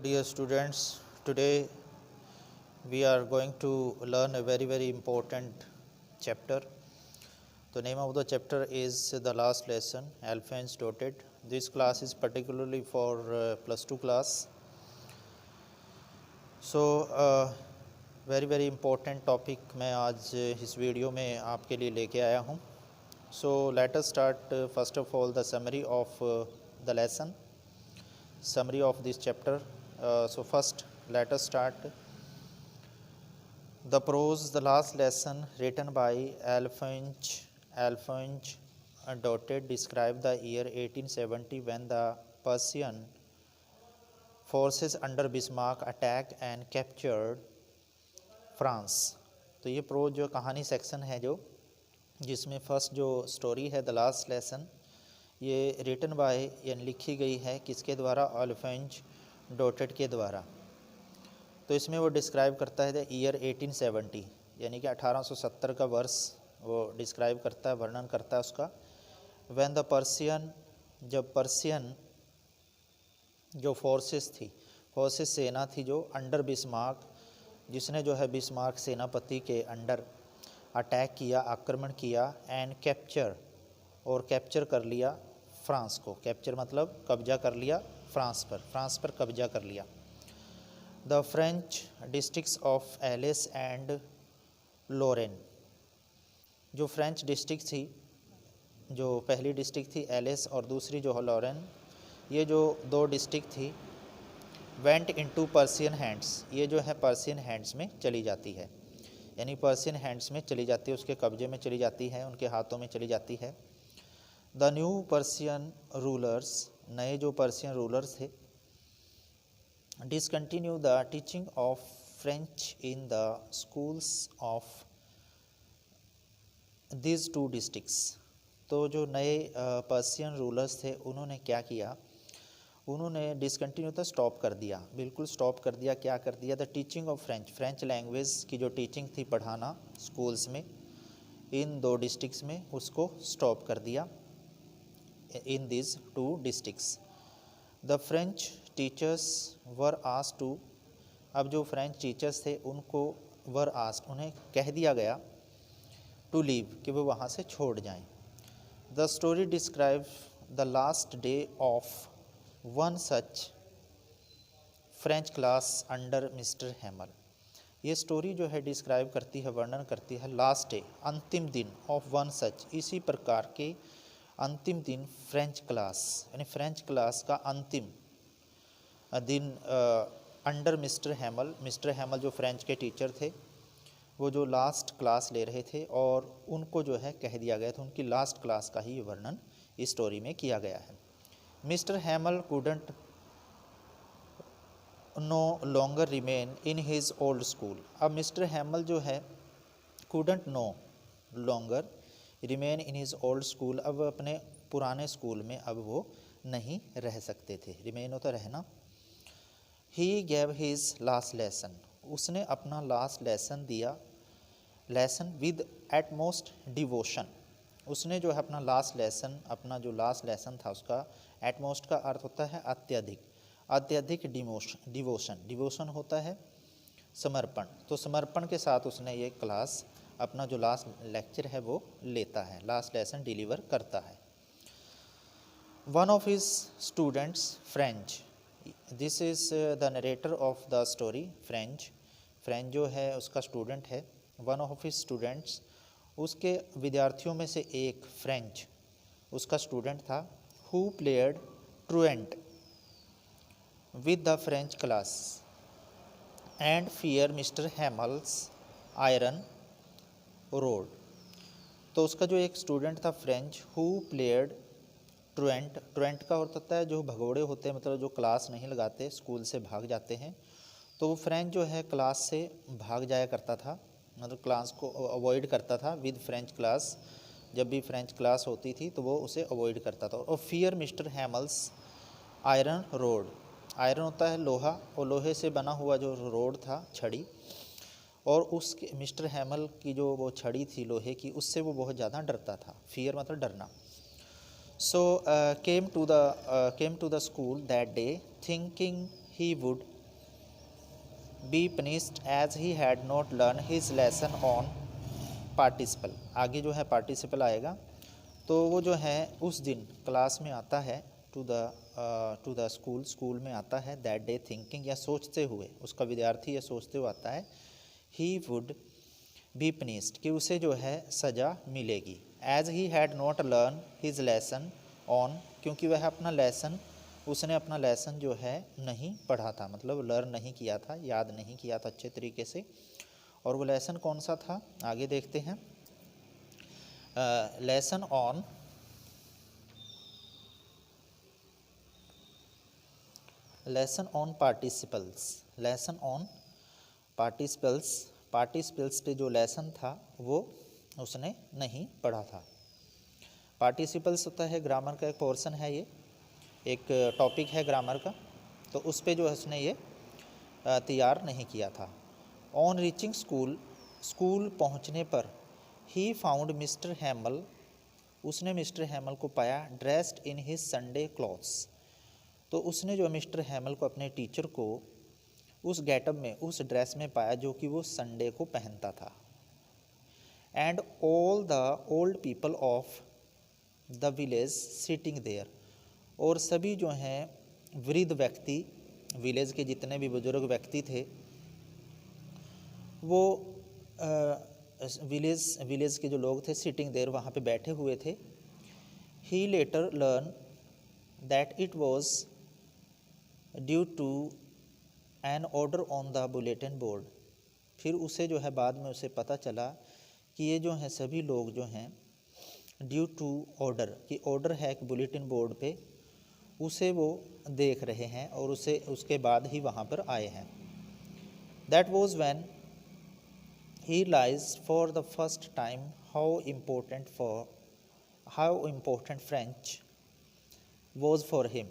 dear students, today we are going to learn a very important chapter. The name of the chapter is the last lesson, Alpha Dotted. This class is particularly for plus 2 class. So very important topic मैं आज इस video में आपके लिए लेके आया हूँ. So let us start first of all the summary of the lesson, summary of this chapter. So first let us start the prose, the last lesson written by Alphonse Daudet described the year 1870 when the Prussian forces under Bismarck attacked and captured France. तो ये pros जो कहानी section है जो जिसमें first जो story है the last lesson, ये रिटन बाय यानी लिखी गई है किसके द्वारा, अल्फोंस डॉटेट के द्वारा. तो इसमें वो डिस्क्राइब करता है द ईयर 1870 यानी कि 1870 का वर्ष वो डिस्क्राइब करता है, वर्णन करता है उसका. व्हेन द पर्सियन, जब पर्सियन जो फोर्सेस थी, फोर्सेस सेना थी जो अंडर बिस्मार्क, जिसने जो है बिस्मार्क सेनापति के अंडर अटैक किया, आक्रमण किया, एंड कैप्चर, और कैप्चर कर लिया फ्रांस को. कैप्चर मतलब कब्जा कर लिया फ्रांस पर कब्जा कर लिया. The French districts of Alsace and Lorraine, जो फ्रेंच डिस्ट्रिक्ट थी, जो पहली डिस्ट्रिक्ट थी एलिस और दूसरी जो है लोरेन, ये जो दो डिस्ट्रिक्ट थी वेंट इनटू पर्सियन हैंड्स, ये जो है पर्सियन हैंड्स में चली जाती है, यानी पर्सियन हैंड्स में चली जाती है, उसके कब्जे में चली जाती है, उनके हाथों में चली जाती है. द न्यू पर्सियन रूलर्स, नए जो पर्सियन रूलर्स थे, discontinue the teaching of French in the schools of this two districts. तो जो नए पर्सियन रूलर्स थे उन्होंने क्या किया, उन्होंने डिसकंटिन्यू था, स्टॉप कर दिया, बिल्कुल स्टॉप कर दिया. क्या कर दिया, the teaching of French language की जो टीचिंग थी, पढ़ाना स्कूल्स में इन दो डिस्ट्रिक्ट्स में, उसको स्टॉप कर दिया in this two districts. The French teachers were asked to, अब जो फ्रेंच टीचर्स थे उनको वर आस्क्ड, उन्हें कह दिया गया, टू लीव, कि वो वहाँ से छोड़ जाएं. The story describe the last day of one such French class under mister हैमल. ये स्टोरी जो है डिस्क्राइब करती है, वर्णन करती है लास्ट डे, अंतिम दिन, ऑफ वन सच, इसी प्रकार के अंतिम दिन, फ्रेंच क्लास यानी फ्रेंच क्लास का अंतिम दिन अंडर मिस्टर हैमल जो फ्रेंच के टीचर थे, वो जो लास्ट क्लास ले रहे थे और उनको जो है कह दिया गया था, उनकी लास्ट क्लास का ही वर्णन इस स्टोरी में किया गया है. Mister हैमल couldn't no longer remain in his old school. अब मिस्टर हैमल जो है couldn't no longer remain in his old school, अब अपने पुराने स्कूल में अब वो नहीं रह सकते थे. रिमेन होता रहना. He gave his last lesson, उसने अपना लास्ट लेसन दिया, लेसन विद एटमोस्ट डिवोशन. उसने जो है अपना लास्ट लेसन, अपना जो लास्ट लेसन था उसका, एटमोस्ट का अर्थ होता है अत्यधिक डिवोशन होता है समर्पण. तो समर्पण के साथ उसने ये क्लास, अपना जो लास्ट लेक्चर है वो लेता है, लास्ट लेसन डिलीवर करता है. One of his students French, this is the narrator of the story. French जो है उसका स्टूडेंट है. वन ऑफ हिज स्टूडेंट्स, उसके विद्यार्थियों में से एक फ्रेंच उसका स्टूडेंट था, who played truant with the French class and fear Mr Hamel's iron rod. तो उसका जो एक स्टूडेंट था फ्रेंच, हु प्लेयर्ड ट्रुएंट का अर्थ होता है जो भगोड़े होते हैं, मतलब जो क्लास नहीं लगाते, स्कूल से भाग जाते हैं. तो वो फ्रेंच जो है क्लास से भाग जाया करता था, मतलब क्लास को अवॉइड करता था. विद फ्रेंच क्लास, जब भी फ्रेंच क्लास होती थी तो वो उसे अवॉइड करता था. और fear Mr Hamel's iron road, iron होता है लोहा, और लोहे से बना हुआ जो रोड था, छड़ी, और उसके मिस्टर हैमल की जो वो छड़ी थी लोहे की, उससे वो बहुत ज़्यादा डरता था. फियर मतलब डरना. So came to the school that day thinking he would be punished as he had not learn his lesson on participle. आगे जो है पार्टिसिपल आएगा, तो वो जो है उस दिन क्लास में आता है, टू द स्कूल में आता है, दैट डे थिंकिंग, या सोचते हुए, उसका विद्यार्थी या सोचते हुए आता है, ही वुड बी पनिश्ड, कि उसे जो है सज़ा मिलेगी, as he had not learn his lesson on, क्योंकि वह उसने अपना लेसन जो है नहीं पढ़ा था, मतलब लर्न नहीं किया था, याद नहीं किया था अच्छे तरीके से। और वो लेसन कौन सा था, आगे देखते हैं। लेसन ऑन पार्टिसिपल्स पे जो लेसन था वो उसने नहीं पढ़ा था। पार्टिसिपल्स होता है ग्रामर का एक पोर्शन है, ये एक टॉपिक है ग्रामर का, तो उस पे जो है उसने ये तैयार नहीं किया था। ऑन रीचिंग स्कूल पहुंचने पर ही फाउंड मिस्टर हैमल, उसने मिस्टर हैमल को पाया, dressed in his Sunday clothes, तो उसने जो मिस्टर हैमल को, अपने टीचर को, उस गेटअप में, उस ड्रेस में पाया जो कि वो संडे को पहनता था। And all the old people of the village sitting there, और सभी जो हैं वृद्ध व्यक्ति, विलेज के जितने भी बुजुर्ग व्यक्ति थे, वो विलेज के जो लोग थे, सिटिंग देयर, वहाँ पे बैठे हुए थे। He later learn that it was due to an order on the bulletin board, फिर उसे जो है बाद में उसे पता चला कि ये जो हैं सभी लोग जो हैं ड्यू टू ऑर्डर, कि ऑर्डर है एक बुलेटिन बोर्ड पे, उसे वो देख रहे हैं और उसके बाद ही वहाँ पर आए हैं। That was when he realised for the first time how important French was for him.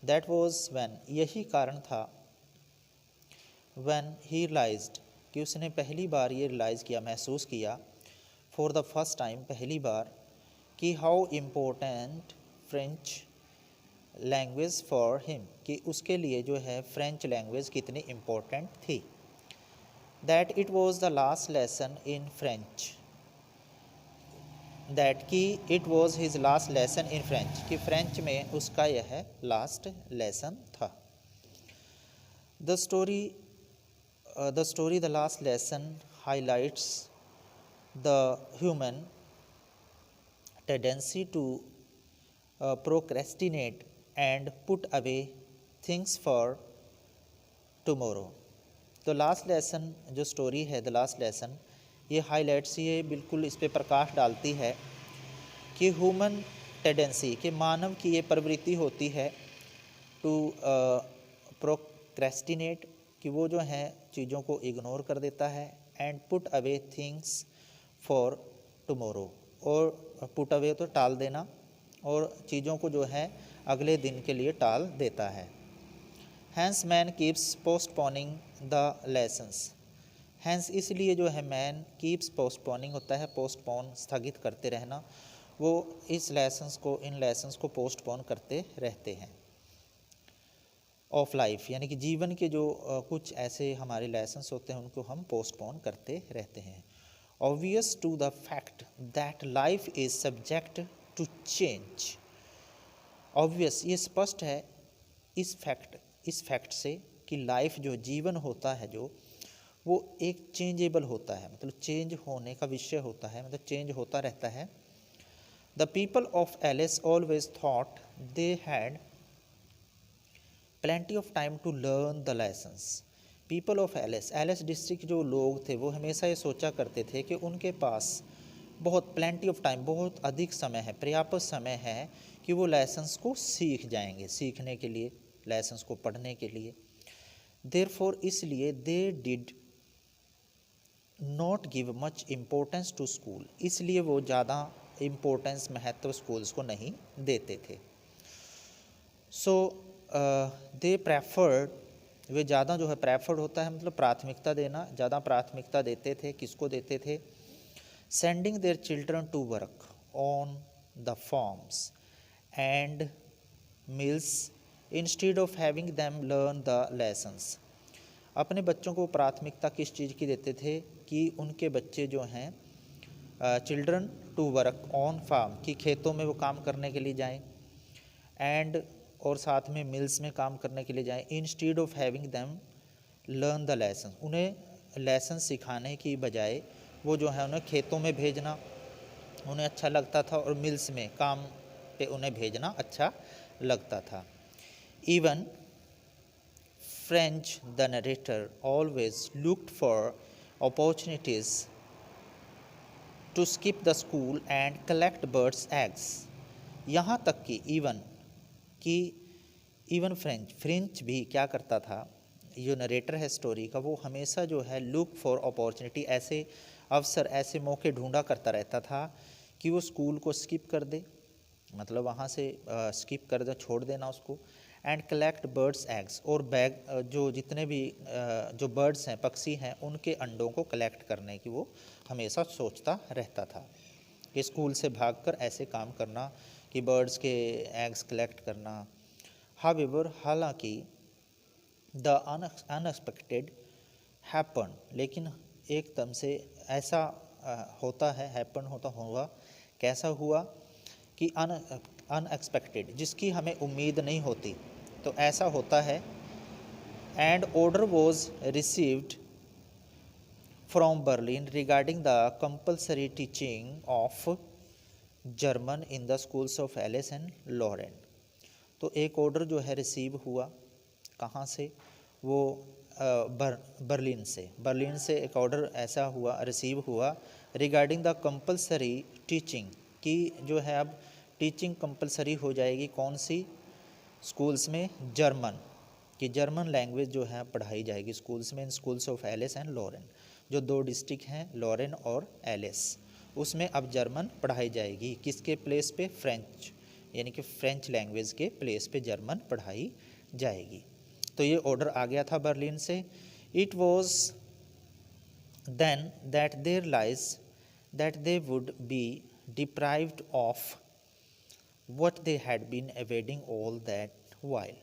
That was when, यही कारण था, व्हेन ही रियलाइज्ड, कि उसने पहली बार ये रियलाइज़ किया, महसूस किया, फॉर द फर्स्ट टाइम, पहली बार, कि how important French language for him, कि उसके लिए जो है फ्रेंच लैंग्वेज कितनी इम्पोर्टेंट थी। That it was the last lesson in French, that कि it was his last lesson in French, कि फ्रेंच में उसका यह लास्ट लेसन था। The story the last lesson highlights the human tendency to procrastinate and put away things for tomorrow। तो last lesson जो story है, the last lesson, ये highlights, ये बिल्कुल इस पे प्रकाश डालती है कि ह्यूमन टेंडेंसी, कि मानव की ये प्रवृत्ति होती है, टू प्रोक्रेस्टिनेट, कि वो जो है चीज़ों को इग्नोर कर देता है, and put away things for tomorrow, और पुट अवे तो टाल देना, और चीज़ों को जो है अगले दिन के लिए टाल देता है। Hence man keeps postponing the lessons, hence इसलिए जो है मैन कीप्स पोस्टपोनिंग होता है पोस्टपोन, स्थगित करते रहना, वो इन लेसन्स को पोस्टपोन करते रहते हैं। ऑफ लाइफ, यानी कि जीवन के जो कुछ ऐसे हमारे लेसन्स होते हैं उनको हम पोस्टपोन करते रहते हैं। Obvious to the fact that life is subject to change, obvious, ये स्पष्ट है इस फैक्ट से कि लाइफ, जो जीवन होता है, जो वो एक चेंजेबल होता है, मतलब चेंज होने का विषय होता है, मतलब चेंज होता रहता है। The people of Alice always thought they had plenty of time to learn the lessons। People of Alsace district जो लोग थे वो हमेशा ये सोचा करते थे कि उनके पास बहुत प्लेंटी ऑफ टाइम, बहुत अधिक समय है, पर्याप्त समय है कि वो लेसन्स को सीख जाएंगे, सीखने के लिए, लेसन्स को पढ़ने के लिए। देयरफॉर, इसलिए they did not give much importance to school, इसलिए वो ज़्यादा इम्पोर्टेंस, महत्व स्कूल्स को नहीं देते थे। सो दे प्रेफर्ड, वे ज़्यादा जो है प्रेफर्ड होता है मतलब प्राथमिकता देना, ज़्यादा प्राथमिकता देते थे, किसको देते थे? Sending their children to work on the farms and mills instead of having them learn the lessons, अपने बच्चों को प्राथमिकता किस चीज़ की देते थे कि उनके बच्चे जो हैं children to work on farm, कि खेतों में वो काम करने के लिए जाएं, एंड और साथ में मिल्स में काम करने के लिए जाएं, instead of having them learn the lesson, उन्हें लेसन सिखाने की बजाय वो जो है उन्हें खेतों में भेजना उन्हें अच्छा लगता था, और मिल्स में काम पे उन्हें भेजना अच्छा लगता था। Even French the narrator always looked for opportunities to skip the school and collect birds eggs, यहाँ तक कि इवन फ्रेंच भी क्या करता था, जो नरेटर है स्टोरी का, वो हमेशा जो है लुक फॉर अपॉर्चुनिटी, ऐसे अवसर ऐसे मौके ढूंढा करता रहता था कि वो स्कूल को स्किप कर दे, मतलब वहाँ से स्किप कर दे, छोड़ देना उसको, एंड कलेक्ट बर्ड्स एग्स, और बैग जो जितने भी जो बर्ड्स हैं पक्षी हैं उनके अंडों को कलेक्ट करने की वो हमेशा सोचता रहता था कि स्कूल से भागकर ऐसे काम करना कि बर्ड्स के एग्स कलेक्ट करना। हावेवर, हालांकि द अनएक्सपेक्टेड हैपन, लेकिन एकदम से ऐसा होता है, हैपन होता हुआ, कैसा हुआ कि अनएक्सपेक्टेड, जिसकी हमें उम्मीद नहीं होती, तो ऐसा होता है। And order was received from Berlin regarding the compulsory teaching of German in the schools of Alsace and Lorraine, तो एक ऑर्डर जो है रिसीव हुआ, कहाँ से, वो बर्लिन से एक ऑर्डर ऐसा हुआ, रिसीव हुआ, रिगार्डिंग द कंपल्सरी टीचिंग, कि जो है अब टीचिंग कंपल्सरी हो जाएगी, कौन सी, स्कूल्स में जर्मन, कि जर्मन लैंग्वेज जो है पढ़ाई जाएगी स्कूल्स में, in schools of Alsace and Lorraine, जो दो डिस्ट्रिक्ट हैं लॉरेन और एलिस, उसमें अब जर्मन पढ़ाई जाएगी, किसके प्लेस पे, फ्रेंच, यानी कि फ्रेंच लैंग्वेज के प्लेस पे जर्मन पढ़ाई जाएगी। तो ये ऑर्डर आ गया था बर्लिन से। It was then that there lies that they would be deprived of what they had been avoiding all that while,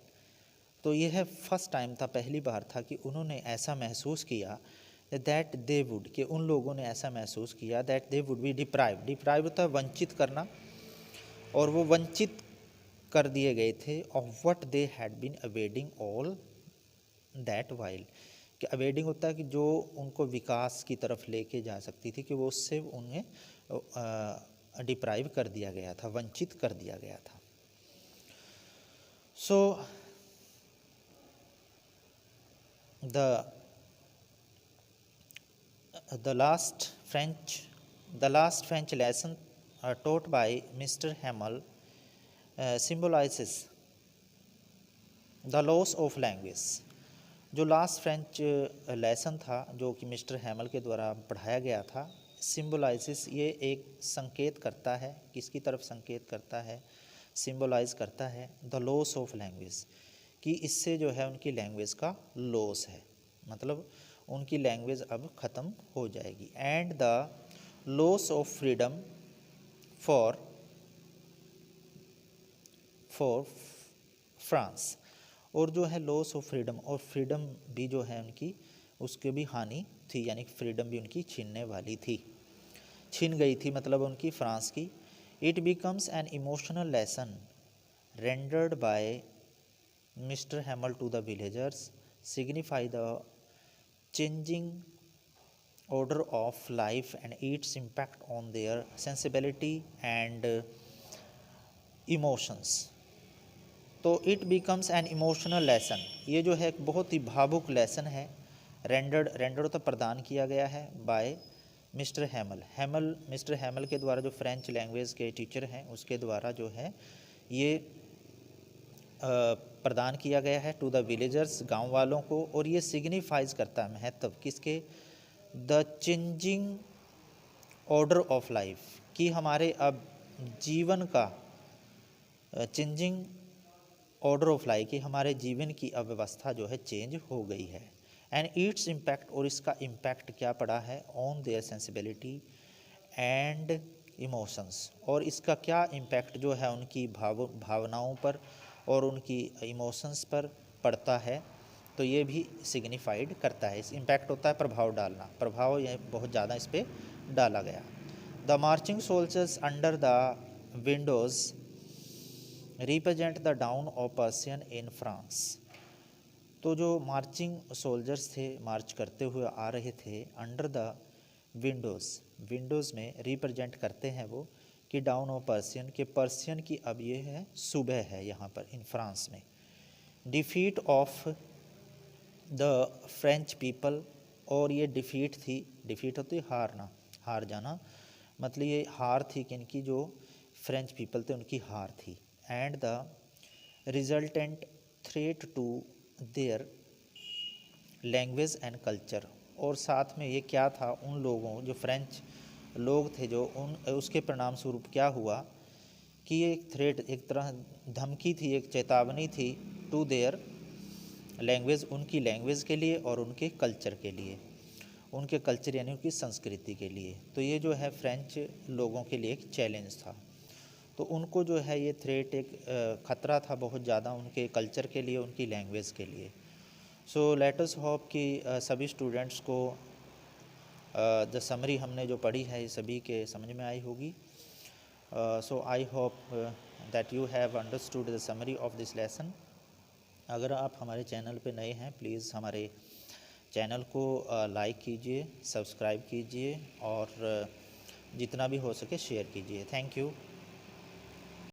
तो यह फर्स्ट टाइम था, पहली बार था कि उन्होंने ऐसा महसूस किया, दैट दे वुड, कि उन लोगों ने ऐसा महसूस किया, that they would be deprive होता है वंचित करना, और वो वंचित कर दिए गए थे, of what they had been avoiding all that while, कि अवॉइडिंग होता है कि जो उनको विकास की तरफ लेके जा सकती थी, कि वो उससे उन्हें डिप्राइव कर दिया गया था, वंचित कर दिया गया था। सो the last French lesson taught by Mr. Hamel symbolizes the loss of language, जो लास्ट फ्रेंच लेसन था जो कि मिस्टर हैमल के द्वारा पढ़ाया गया था, सिम्बोलाइसिस, ये एक संकेत करता है, किसकी तरफ संकेत करता है, सिम्बोलाइज करता है द लॉस ऑफ लैंग्वेज, कि इससे जो है उनकी लैंग्वेज का लॉस है, मतलब उनकी लैंग्वेज अब ख़त्म हो जाएगी, and the loss of freedom for France, और जो है लॉस ऑफ फ्रीडम, और फ्रीडम भी जो है उनकी, उसकी भी हानि थी, यानी कि फ्रीडम भी उनकी छीनने वाली थी, छीन गई थी, मतलब उनकी फ्रांस की। It becomes an emotional lesson rendered by mister Hamel to the villagers, signify the changing order of life and its impact on their sensibility and emotions, तो it becomes an emotional lesson, ये जो है एक बहुत ही भावुक lesson है, rendered तो प्रदान किया गया है बाय मिस्टर हैमल के द्वारा, जो फ्रेंच लैंग्वेज के टीचर हैं उसके द्वारा जो है ये प्रदान किया गया है टू द विलेजर्स, गांव वालों को, और ये सिग्निफाइज करता है महत्व किसके, the changing order of life, कि हमारे अब जीवन का, चेंजिंग ऑर्डर ऑफ लाइफ, कि हमारे जीवन की अव्यवस्था जो है चेंज हो गई है, एंड इट्स इम्पैक्ट, और इसका इम्पैक्ट क्या पड़ा है, on their sensibility and emotions, और इसका क्या इम्पैक्ट जो है उनकी भावनाओं पर और उनकी इमोशंस पर पड़ता है, तो ये भी सिग्निफाइड करता है, इस इम्पैक्ट होता है प्रभाव डालना, प्रभाव यह बहुत ज़्यादा इस पर डाला गया। The marching soldiers under the Windows represent the down of Persian in France. तो जो मार्चिंग सोल्जर्स थे, मार्च करते हुए आ रहे थे अंडर द विंडोज़, विंडोज़ में रिप्रेजेंट करते हैं वो कि डाउन ऑफ पर्सियन, के पर्सियन की अब ये है सुबह है यहाँ पर इन फ्रांस में। Defeat of the French people, और ये डिफीट थी, डिफीट होती हारना, हार जाना, मतलब ये हार थी किनकी, जो फ्रेंच पीपल थे उनकी हार थी। And the resultant threat to their language and culture, और साथ में ये क्या था, उन लोगों जो फ्रेंच लोग थे जो उन उसके परिणाम स्वरूप क्या हुआ कि ये एक थ्रेट, एक तरह धमकी थी, एक चेतावनी थी टू देयर लैंग्वेज, उनकी लैंग्वेज के लिए और उनके कल्चर के लिए, उनके कल्चर यानी उनकी संस्कृति के लिए। तो ये जो है फ्रेंच लोगों के लिए एक चैलेंज था, तो उनको जो है ये थ्रेट, एक ख़तरा था बहुत ज़्यादा उनके कल्चर के लिए, उनकी लैंग्वेज के लिए। सो लेट अस होप कि सभी स्टूडेंट्स को जो समरी हमने जो पढ़ी है ये सभी के समझ में आई होगी। So I hope that you have understood the summary of this lesson. अगर आप हमारे चैनल पे नए हैं, प्लीज़ हमारे चैनल को लाइक कीजिए, सब्सक्राइब कीजिए और जितना भी हो सके शेयर कीजिए। Thank you.